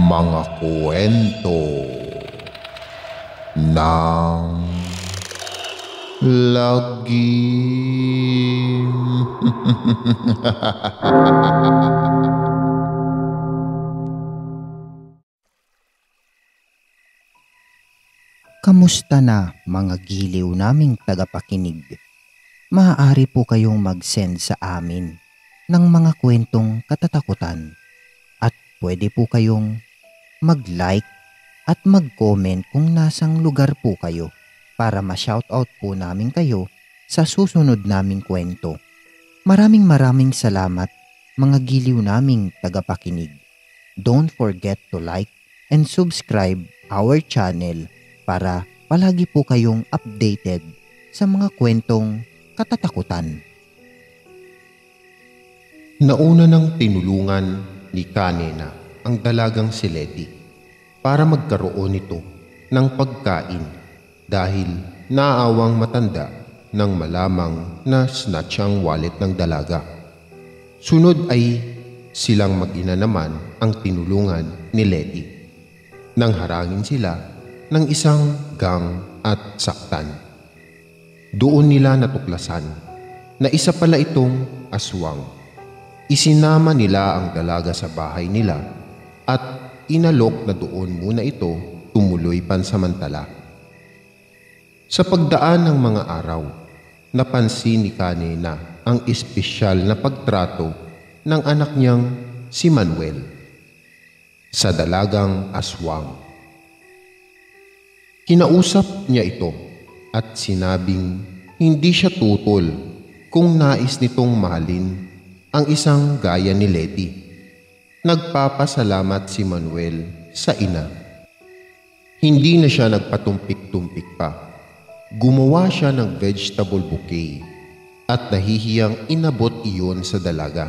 Mga kwento ng lagim. Kamusta na mga giliw naming tagapakinig? Maaari po kayong mag-send sa amin ng mga kwentong katatakutan at pwede po kayong mag-like at mag-comment kung nasang lugar po kayo para ma-shoutout po namin kayo sa susunod naming kwento. Maraming salamat mga giliw naming tagapakinig. Don't forget to like and subscribe our channel para palagi po kayong updated sa mga kwentong katatakutan. Nauna ng tinulungan ni Kanena ang dalagang si Letty para magkaroon nito ng pagkain dahil naaawang matanda nang malamang na snatch ang wallet ng dalaga. Sunod ay silang mag-ina naman ang tinulungan ni Letty nang harangin sila ng isang gang at saktan. Doon nila natuklasan na isa pala itong aswang. Isinama nila ang dalaga sa bahay nila at inalok na doon muna ito tumuloy pansamantala. Sa pagdaan ng mga araw, napansin ni Kanena ang espesyal na pagtrato ng anak niyang si Manuel sa dalagang aswang. Kinausap niya ito at sinabing hindi siya tutol kung nais nitong mahalin ang isang gaya ni Letty. Nagpapasalamat si Manuel sa ina. Hindi na siya nagpatumpik-tumpik pa. Gumawa siya ng vegetable bouquet at nahihiyang inabot iyon sa dalaga.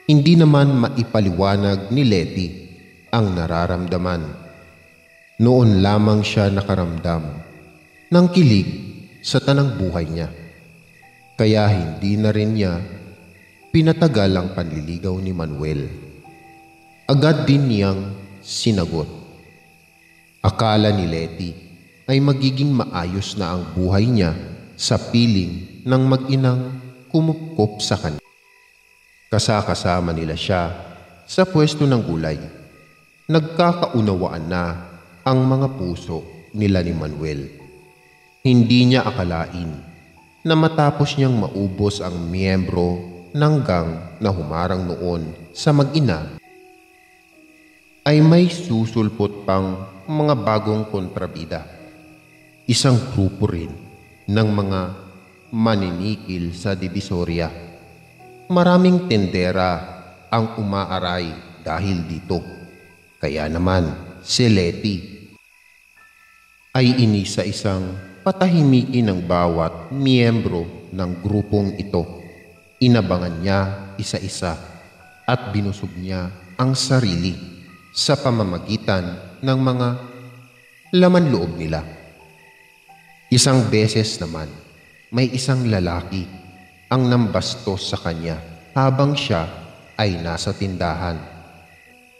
Hindi naman maipaliwanag ni Letty ang nararamdaman. Noon lamang siya nakaramdam ng kilig sa tanang buhay niya. Kaya hindi na rin niya pinatagal ang panliligaw ni Manuel. Agad din niyang sinagot. Akala ni Letty ay magiging maayos na ang buhay niya sa piling ng mag-inang kumupkop sa kanya. Kasama nila siya sa pwesto ng gulay. Nagkakaunawaan na ang mga puso nila ni Manuel. Hindi niya akalain na matapos niyang maubos ang miyembro ng gang na humarang noon sa mag-ina, ay may susulpot pang mga bagong kontrabida. Isang grupo rin ng mga maninikil sa Divisoria. Maraming tendera ang umaaray dahil dito. Kaya naman si Letty ay inisa-isang patahimikin ng bawat miyembro ng grupong ito. Inabangan niya isa-isa at binusog niya ang sarili sa pamamagitan ng mga laman loob nila. Isang beses naman, may isang lalaki ang nambastos sa kanya habang siya ay nasa tindahan.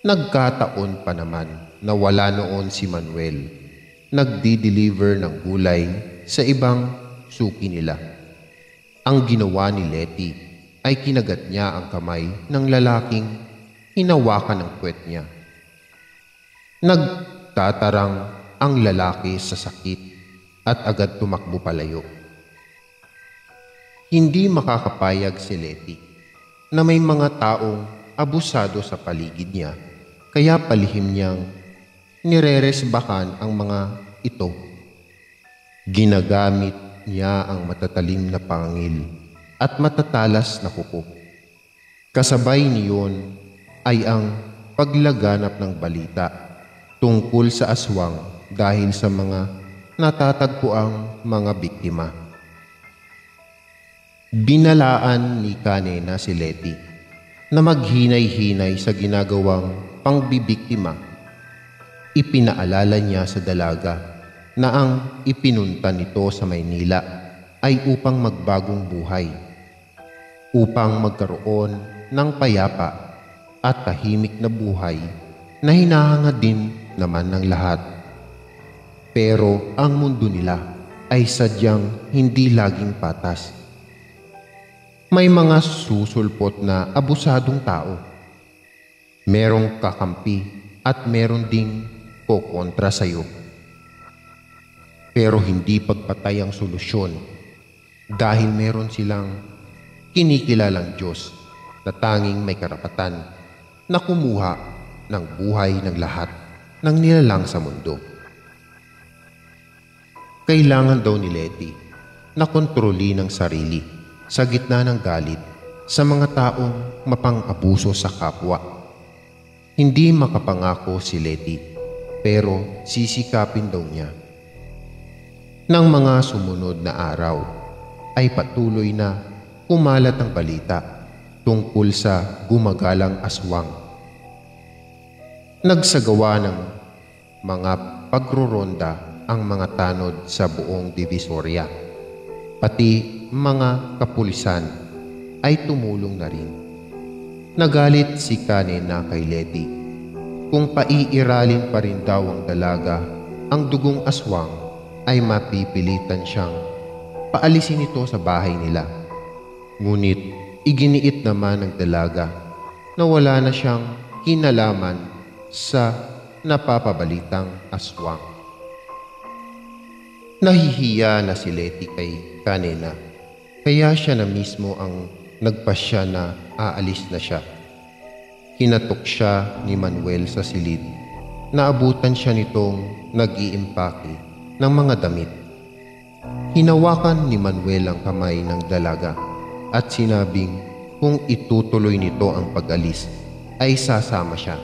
Nagkataon pa naman na wala noon si Manuel. Nagdi-deliver ng gulay sa ibang suki nila. Ang ginawa ni Letty ay kinagat niya ang kamay ng lalaking hinawakan ng puwet niya. Nagtatarang ang lalaki sa sakit at agad tumakbo palayo. Hindi makakapayag si Letty na may mga taong abusado sa paligid niya, kaya palihim niyang nireresbakan ang mga ito. Ginagamit niya ang matatalim na pangil at matatalas na kuko. Kasabay niyon ay ang paglaganap ng balita tungkol sa aswang dahil sa mga natatagpuang mga biktima. Binalaan ni Kanena si Letty na maghinay-hinay sa ginagawang pangbibiktima. Ipinaalala niya sa dalaga na ang ipinunta nito sa Maynila ay upang magbagong buhay, upang magkaroon ng payapa at tahimik na buhay na hinahangad din naman ng lahat. Pero ang mundo nila ay sadyang hindi laging patas. May mga susulpot na abusadong tao. Merong kakampi at meron ding kokontra sa'yo. Pero hindi pagpatay ang solusyon dahil meron silang kinikilalang Diyos na tanging may karapatan na kumuha ng buhay ng lahat ng nilalang sa mundo. Kailangan daw ni Letty na kontrolin ang sarili sa gitna ng galit sa mga taong mapang-abuso sa kapwa. Hindi makapangako si Letty pero sisikapin daw niya. Nang mga sumunod na araw ay patuloy na kumalat ang balita tungkol sa gumagalang aswang. Nagsagawa ng mga pagruronda ang mga tanod sa buong Divisoria. Pati mga kapulisan ay tumulong na rin. Nagalit si Kanina kay Letty kung paiiralin pa rin daw ang dalaga ang dugong aswang ay mapipilitan siyang paalisin ito sa bahay nila. Ngunit iginiit naman ng dalaga na wala na siyang kinalaman sa napapabalitang aswang. Nahihiya na si Letty kay Kanina, kaya siya na mismo ang nagpasya na aalis na siya. Hinatok siya ni Manuel sa silid. Naabutan siya nitong nag-iimpake ng mga damit. Hinawakan ni Manuel ang kamay ng dalaga at sinabing kung itutuloy nito ang pag-alis ay sasama siya.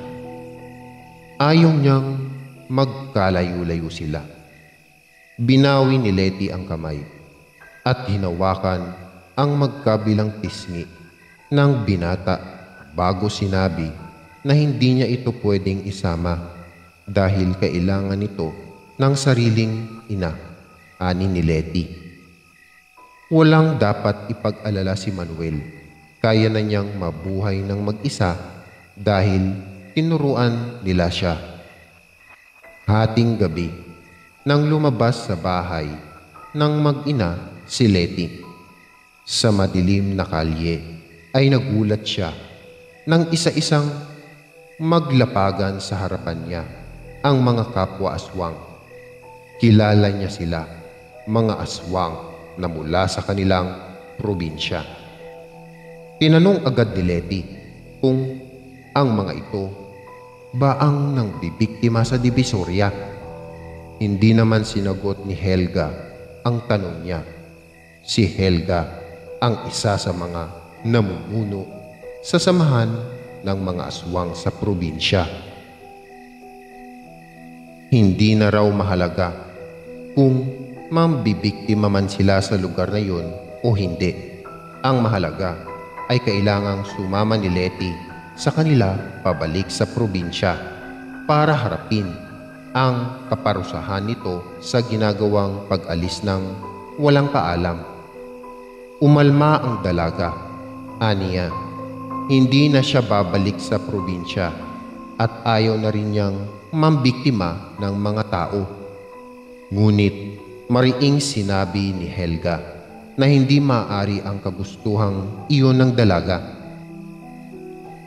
Ayaw niyang magkalayo-layo sila. Binawi ni Letty ang kamay at hinawakan ang magkabilang pisngi ng binata bago sinabi na hindi niya ito pwedeng isama dahil kailangan nito ng sariling ina, ani ni Letty. Walang dapat ipag-alala si Manuel. Kaya na niyang mabuhay ng mag-isa dahil tinuruan nila siya. Hating gabi, nang lumabas sa bahay ng mag-ina si Letty, sa madilim na kalye ay nagulat siya nang isa-isang maglapagan sa harapan niya ang mga kapwa aswang. Kilala niya sila, mga aswang na mula sa kanilang probinsya. Tinanong agad ni Letty kung ang mga ito ba ang nangbibiktima sa Divisoria. Hindi naman sinagot ni Helga ang tanong niya. Si Helga ang isa sa mga namumuno sa samahan ng mga aswang sa probinsya. Hindi na raw mahalaga kung mambibiktima man sila sa lugar na yun o hindi. Ang mahalaga ay kailangang sumama ni Letty sa kanila pabalik sa probinsya para harapin ang kaparusahan nito sa ginagawang pag-alis ng walang kaalam. Umalma ang dalaga, aniya. Hindi na siya babalik sa probinsya at ayaw na rin niyang mambiktima ng mga tao. Ngunit mariing sinabi ni Helga na hindi maaari ang kagustuhang iyon ng dalaga.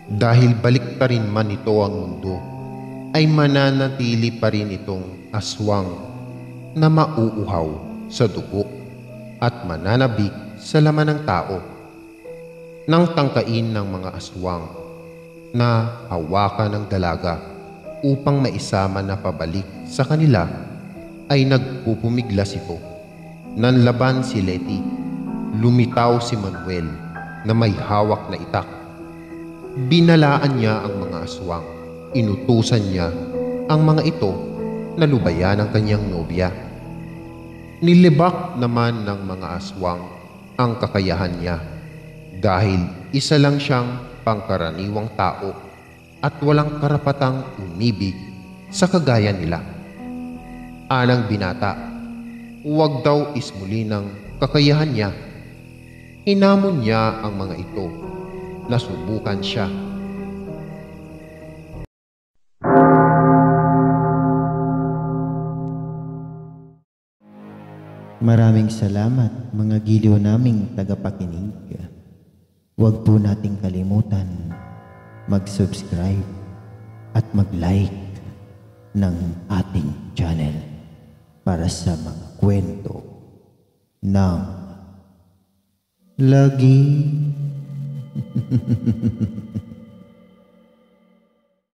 Dahil baliktarin man ito ang mundo, ay mananatili pa rin itong aswang na mauuhaw sa dugo at mananabik sa laman ng tao. Nang tangkain ng mga aswang na hawakan ng dalaga upang maisama na pabalik sa kanila, ay nagpupumiglas ito. Nanlaban si Letty. Lumitaw si Manuel na may hawak na itak. Binalaan niya ang mga aswang. Inutusan niya ang mga ito na lubayan ang kanyang nobya. Nilibak naman ng mga aswang ang kakayahan niya dahil isa lang siyang pangkaraniwang tao at walang karapatang umibig sa kagaya nila. Anang binata, huwag daw ismuli ng kakayahan niya. Hinamon niya ang mga ito. Nasubukan siya. Maraming salamat mga giliw naming tagapakinig. Huwag po nating kalimutan mag-subscribe at mag-like ng ating channel para sa mga kwento ng lagi.